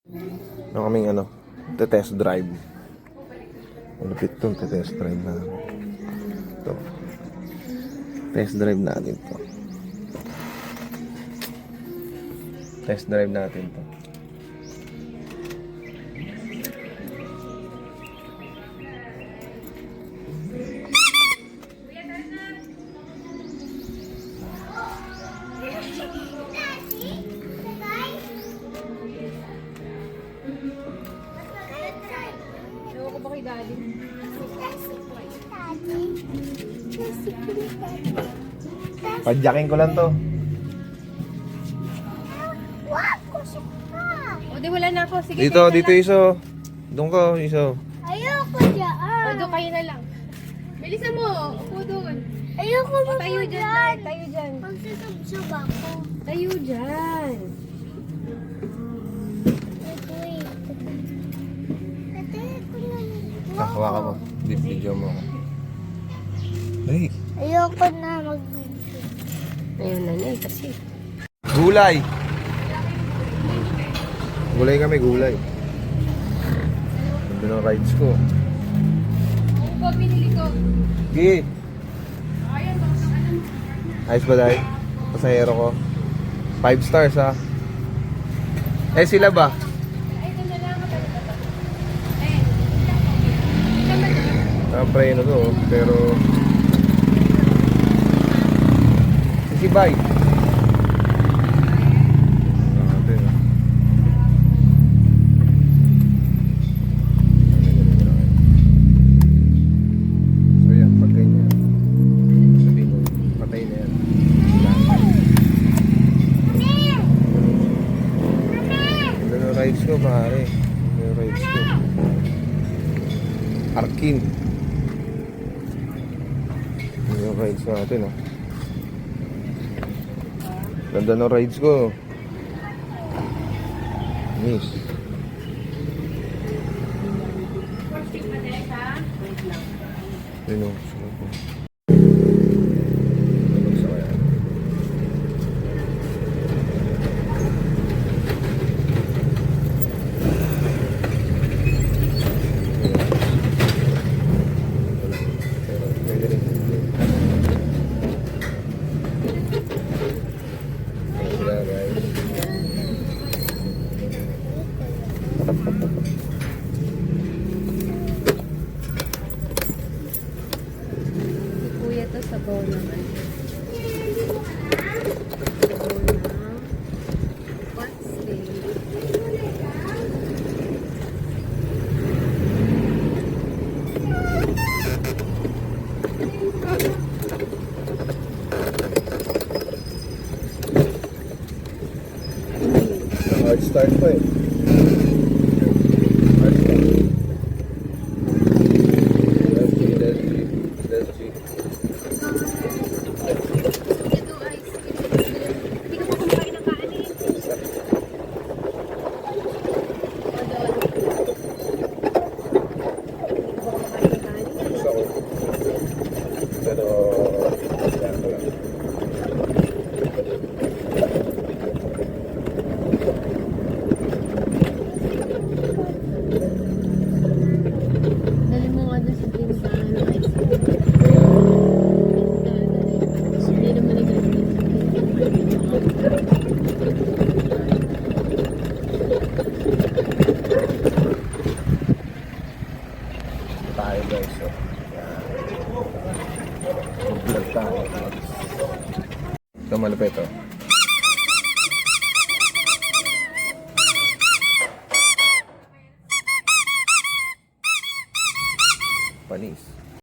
Ano kaming test drive. Malapit itong test drive na. Ito. Test drive natin to. Test drive natin to. Ewan ko ba kay Daddy? Padyakin ko lang to. O, di wala na ako. Sige, Dito, kayo na dito lang. iso. Doon ka, iso. Ayoko dyan. O, doon kayo na lang. Bilisan mo. Upo doon. Ayoko O, tayo dyan, Tay. Tayo dyan. Magsasabsab ako. Tayo dyan. Wait. Ate, ko na. Hawakan mo. Video mo ako. Ay, Ayoko na mag-video. Ayun na na kasi. gulay. Gulay kami, gulay. Ganda ng rides ko. Ano po pinili ko? Sige. Ayun, bakit ang alam. Ayos ba dahil? Pasahero ko. 5 stars ha. Eh sila ba? Ay, ito na lang. Eh, ito na lang. Nampray na to oh. Pero si Bay. Natin. So yan, pag ganyan. Sabihin mo, patay na yan. Ganda ng rides ko, pare. Ganda ng rides ko. Arkin. Ganda ng rides natin, oh. Ganda ng rides ko. Miss. Yun, oh. Sarap, oh. Ano sa kaya? Pero pwede rin. Ayan sila, guys. Si Kuya to sabaw naman. Sabaw na. Patsy. Hard start pa eh. Hard start. Let's see, let's see, let's see. Ito ay hindi ka pa kumain ng kanin. O doon. Hindi ka pa kumain ng kanin. Gusto ko. Pero, kaya ko lang. Dali mo nga doon sa tindahan ng ice cream. Hindi naman Tayo guys. So, mag-vlog tayo. Ito malapit oh. Panis.